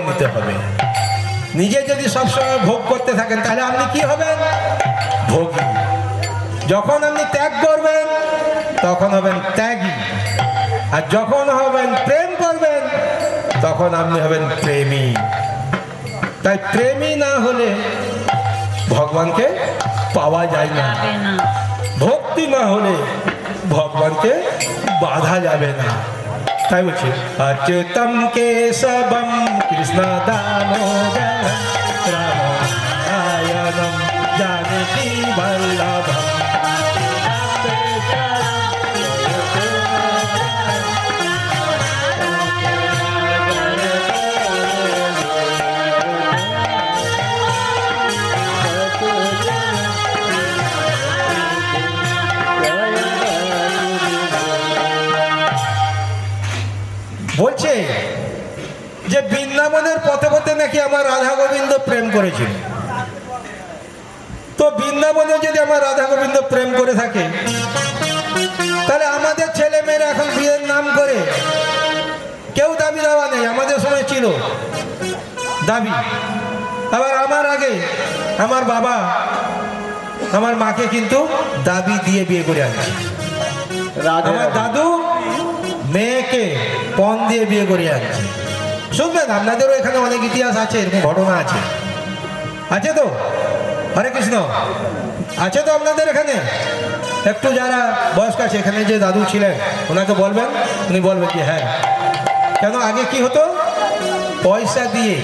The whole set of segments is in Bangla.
নিতে হবে। নিজে যদি সবসময় ভোগ করতে থাকেন তাহলে আপনি কি হবেন? ভোগী। যখন আপনি ত্যাগ করবেন তখন হবেন ত্যাগী, আর যখন হবেন প্রেম করবেন তখন আপনি হবেন প্রেমী। তাই প্রেমী না হলে ভগবানকে পাওয়া যায় না, ভক্তি না হলে ভগবানকে বাধা যাবে না। তাই বলছি অচ্যুতম কেশবম কৃষ্ণ দামোদরম রামায়ণম জানকী বল্লভম। বলছে যে বৃন্দাবনের পথে পথে নাকি আমার রাধা গোবিন্দ প্রেম করেছিল। তো বৃন্দাবনে যদি আমার রাধা গোবিন্দ প্রেম করে থাকে তাহলে আমাদের ছেলে মেয়েরা এখন বিয়ের নাম করে কেউ দাবি দেওয়া নেই। আমাদের সময় ছিল দাবি। আবার আমার আগে আমার বাবা আমার মাকে কিন্তু দাবি দিয়ে বিয়ে করে আনছে। আমার দাদু মেয়েকে পণ দিয়ে বিয়ে করে আনছে। শুনবেন, আপনাদেরও এখানে অনেক ইতিহাস আছে, এরকম ঘটনা আছে। আছে তো? হরে কৃষ্ণ। আছে তো আপনাদের এখানে? একটু যারা বয়স্ক আছে, এখানে যে দাদু ছিলেন ওনাকে বলবেন, উনি বলবেন যে হ্যাঁ। কেন আগে কি হতো? পয়সা দিয়ে,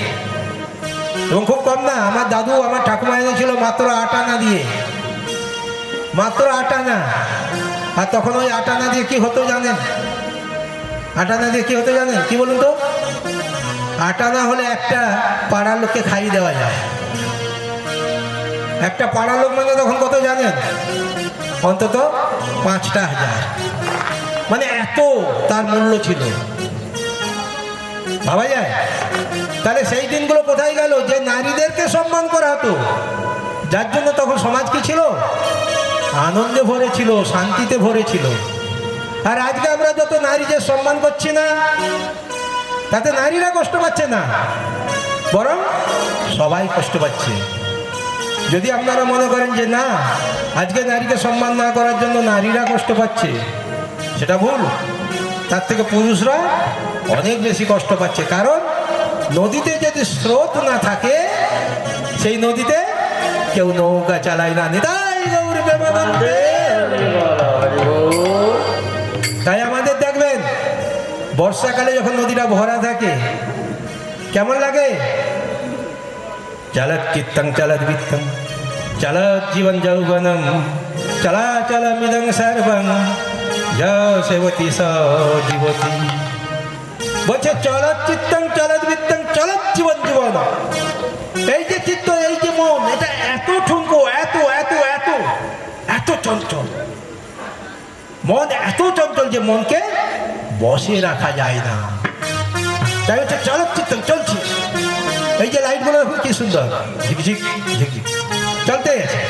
এবং খুব কম না। আমার দাদু আমার ঠাকুমা এনেছিল মাত্র 8 আনা দিয়ে, মাত্র 8 আনা। আর তখন ওই 8 আনা দিয়ে কি হতো জানেন? 8 আনা দিয়ে কি হতো জানেন? কি বলুন তো? 8 আনা হলে একটা পাড়ার লোককে খাইয়ে দেওয়া যায়। একটা পাড়ার লোক মানে তখন কত জানেন? অন্তত 5টা হাজার। মানে এত তার মূল্য ছিল, ভাবা যায়? তাহলে সেই দিনগুলো কোথায় গেল যে নারীদেরকে সম্মান করা হতো, যার জন্য তখন সমাজ কি ছিল? আনন্দে ভরে ছিল, শান্তিতে ভরে ছিল। আর আজকে আমরা যত নারীদের সম্মান করছি না, তাতে নারীরা কষ্ট পাচ্ছে না, বরং সবাই কষ্ট পাচ্ছে। যদি আপনারা মনে করেন যে না, আজকে নারীকে সম্মান না করার জন্য নারীরা কষ্ট পাচ্ছে, সেটা ভুল। তার থেকে পুরুষরা অনেক বেশি কষ্ট পাচ্ছে। কারণ নদীতে যদি স্রোত না থাকে, সেই নদীতে কেউ নৌকা চালায় না। নিতাই গৌর প্রেমানন্দে। তাই আমাদের দেখবেন বর্ষাকালে যখন নদীটা ভরা থাকে কেমন লাগে? চলত চিত্তং চলত বিত্তং চলত জীবন যৌবনম চলা চল মিদং সর্বং সেবতী সজীবতী। বলছে চলত চিত্তং চলত বিত্তং চলত জীবন জীবন। এই যে চিত্ত, এই যে মন, এটা এত ঠুনকো, এত এত এত এত চঞ্চল। মন এত চঞ্চল যে মনকে বসে রাখা যায় না। তাই হচ্ছে চলত চিত্তং, চলছি। এই যে লাইটগুলো কি সুন্দর, ঝিকঝিক ঝিকঝিক চলতে আছে,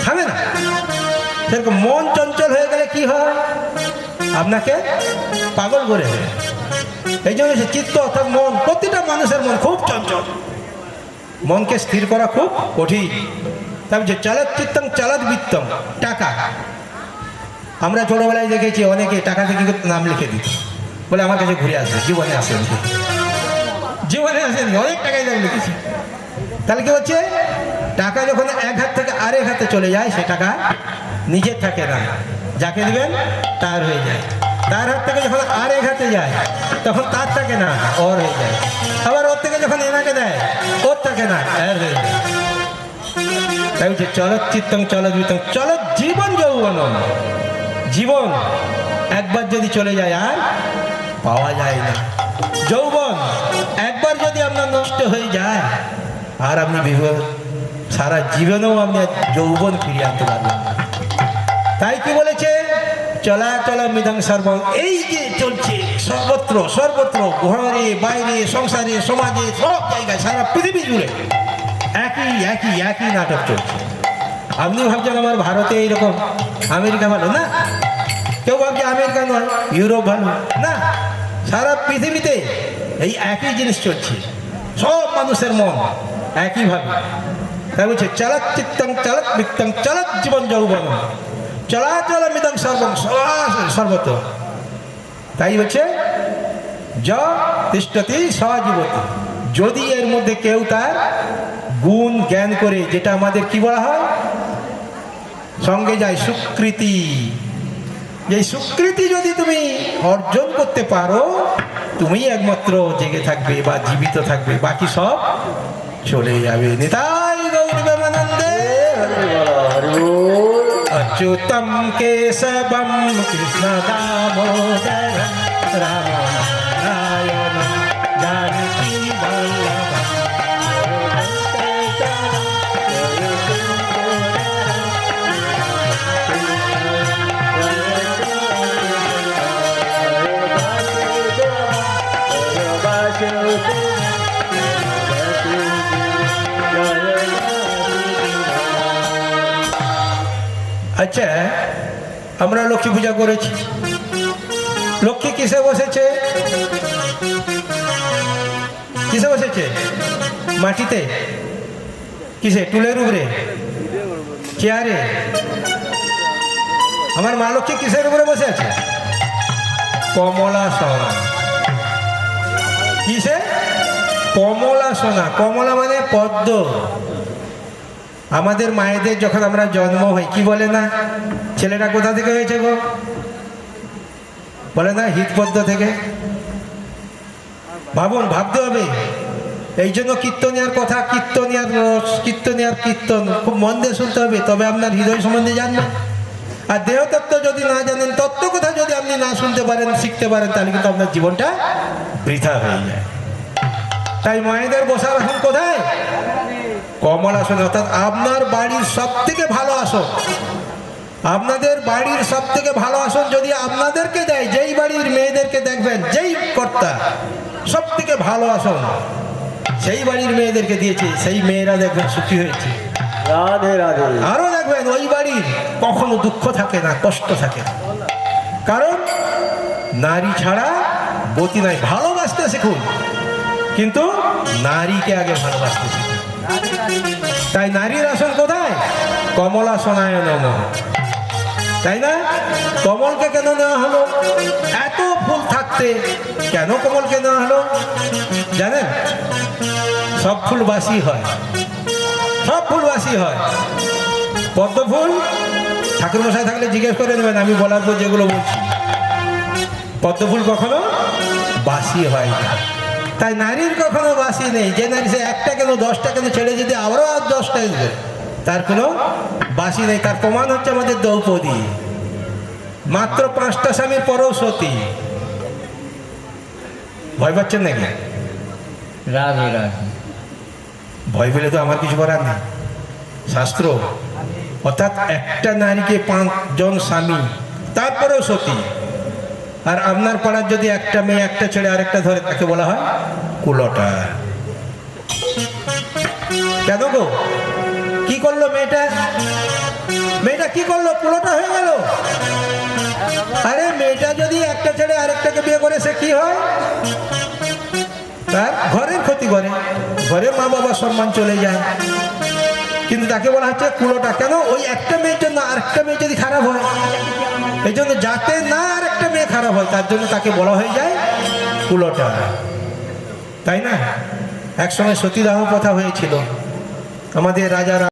থামে না। সেরকম মন চঞ্চল হয়ে গেলে কি হয়? আপনাকে পাগল করে দেয়। এই জন্য সে চিত্ত অর্থাৎ মন, প্রতিটা মানুষের মন খুব চঞ্চল। মনকে স্থির করা খুব কঠিন। তবে যে চলত চিত্তং চলত বিত্তম, টাকা। আমরা ছোটবেলায় দেখেছি অনেকে টাকা থেকে নাম লিখে দিত, বলে আমার কাছে ঘুরে আসবে। জীবনে আসেনি, জীবনে আসেনি, অনেক টাকায় নাম লিখেছি। তাহলে কি হচ্ছে? টাকা যখন এক হাত থেকে আরেক হাতে চলে যায়, সে টাকা নিজের থাকে না, যাকে দিবেন তার হয়ে যায়। তার হাত থেকে যখন আরেক হাতে যায় তখন তার থাকে না, ওর হয়ে যায়। আবার ওর থেকে যখন এনাকে দেয়, ওর থাকে না, এর হয়ে যায়। তাই হচ্ছে চলত চিত্তং চলত বিত্তং চলত জীবন যৌবনম। জীবন একবার যদি চলে যায় আর পাওয়া যায় না। যৌবন একবার যদি আপনার নষ্ট হয়ে যায় আর আপনি সারা জীবনেও আপনি যৌবন ফিরিয়ে আনতে পারবেন না। তাই কি বলেছে? চলা চলা মৃদং সর্বং। এই যে চলছে সর্বত্র সর্বত্র, ঘরে বাইরে, সংসারে, সমাজে, সব জায়গায়, সারা পৃথিবী জুড়ে একই একই একই নাটক চলছে। আপনি ভাবছেন আমার ভারতে এইরকম, আমেরিকা ভালো না? কেউ ভাবছে আমেরিকা নয় ইউরোপ ভালো না, সারা পৃথিবীতে এই একই জিনিস চলছে। সব মানুষের মন একইভাবে। তাই বলছে চলত চিত্তং চলত বৃত্তং চলত জীবন যৌবন চলাচল মিদং সর্বং সর্বত। তাই বলছে য তিষ্ঠতি স জীবতি। যদি এর মধ্যে কেউ তার গুণ জ্ঞান করে, যেটা আমাদের কি বলা হয় সঙ্গে যায় সুকৃতি, এই সুকৃতি যদি তুমি অর্জন করতে পারো, তুমি একমাত্র জেগে থাকবে বা জীবিত থাকবে, বাকি সব চলে যাবে। নিতাই গৌর প্রেমানন্দে। অচ্যুতম কেশবম কৃষ্ণ দামোদরম রাম নারায়ণ জানকী বল্লভম। আচ্ছা, আমরা লক্ষ্মী পূজা করেছি। লক্ষ্মী কিসে বসেছে? কিসে বসেছে? মাটিতে? কিসে? টুলের উপরে? চেয়ারে? আমার মা লক্ষ্মী কিসের উপরে বসে আছে? কমলাসনা। কিসে? কমলাসনা। কমলা মানে পদ্ম। আমাদের মায়েদের যখন আমরা জন্ম হই, কি বলে না, ছেলেটা কোথা থেকে হয়েছে গো? বলে না হৃদপদ্ম থেকে। ভাবুন, ভাবতে হবে। এই জন্য কীর্তনিয়ার কথা, কীর্তনিয়ার রস, কীর্তনিয়ার কীর্তন খুব মন দিয়ে শুনতে হবে, তবে আপনার হৃদয় সম্বন্ধে জানবেন। আর দেহতত্ত্ব যদি না জানেন, তত্ত্ব কথা যদি আপনি না শুনতে পারেন, শিখতে পারেন, তাহলে কিন্তু আপনার জীবনটা বৃথা হয়ে যায়। তাই মায়েদের বসার আসন কোথায়? কমলাসন। অর্থাৎ আপনার বাড়ির সব থেকে ভালো আসন, আপনাদের বাড়ির সব থেকে ভালো আসন যদি আপনাদেরকে দেয়, যেই বাড়ির মেয়েদেরকে দেখবেন, যেই কর্তা সব থেকে ভালো আসন সেই বাড়ির মেয়েদেরকে দিয়েছে, সেই মেয়েরা দেখবেন সুখী হয়েছে। রাধে রাধে। আরো দেখবেন ওই বাড়ির কখনো দুঃখ থাকে না, কষ্ট থাকে না, কারণ নারী ছাড়া গতি নাই। ভালোবাসতে শিখুন, কিন্তু নারীকে আগে ভালোবাসতে শিখুন। তাই নারীর আসন কোথায়? কমলাসনায় নমঃ। তাই না? কমলকে কেন নেওয়া হলো? এত ফুল থাকতে কেন কমলকে নেওয়া হলো জানেন? সব ফুল বাসি হয়, সব ফুল বাসি হয়। পদ্ম ফুল ঠাকুরমশাই থাকলে জিজ্ঞেস করে নেবেন, আমি বলার পর যেগুলো বলছি। পদ্ম ফুল কখনো বাসি হয় না। তাই নারীর কখনো বাসি নেই। যে নারী সে একটা কেন 10টা কেন ছেড়ে যদি আবারও 10টা দেবে, তার কোনো বাসি নেই। তার প্রমাণ হচ্ছে আমাদের দ্রৌপদী, মাত্র 5টা স্বামীর পরেও সতী। ভয় পাচ্ছেন নাকি? রাধে রাধে। ভয় পেলে তো আমার কিছু করার নেই। শাস্ত্র, অর্থাৎ একটা নারীকে 5 জন স্বামী, তারপরেও সতী। আর আপনার পাড়ার যদি একটা মেয়ে একটা ছেড়ে আরেকটা ধরে, তাকে বলা হয় কুলটা। কেন গো? কি করলো মেয়েটা? মেয়েটা কি করলো? কুলটা হয়ে গেল। আরে মেয়েটা যদি একটা ছেড়ে আরেকটাকে বিয়ে করে, সে কি হয়? তার ঘরের ক্ষতি করে, ঘরে মা বাবার সম্মান চলে যায়। কিন্তু তাকে বলা হচ্ছে কুলটা। কেন? ওই একটা মেয়ের জন্য আরেকটা মেয়ে যদি খারাপ হয়, এই জন্য যাতে না আরেকটা মেয়ে খারাপ হয়, তার জন্য তাকে বলা হয়ে যায় কুলটা। তাই না? একসময় সতীদাহ প্রথা হয়েছিল। আমাদের রাজারা